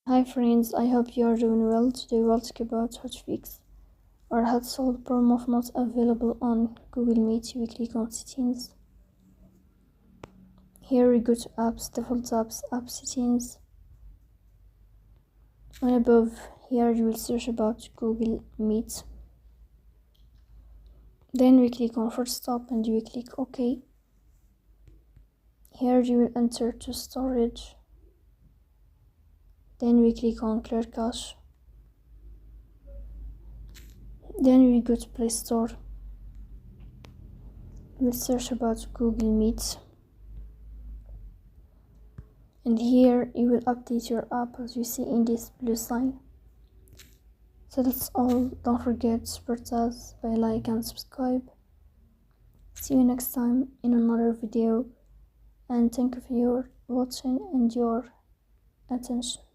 Hi friends, I hope you are doing well. Today we'll talk about how to fix or how to solve the problem of not available on Google Meet. We click on settings. Here we go to apps, default apps, app settings. And above here you will search about Google Meet. Then we click on first stop and we click OK. Here you will enter to storage. Then we click on clear cache. Then we go to Play Store. We'll search about Google Meet. And here you will update your app as you see in this blue sign. So that's all. Don't forget to support us by like and subscribe. See you next time in another video, and thank you for your watching and your attention.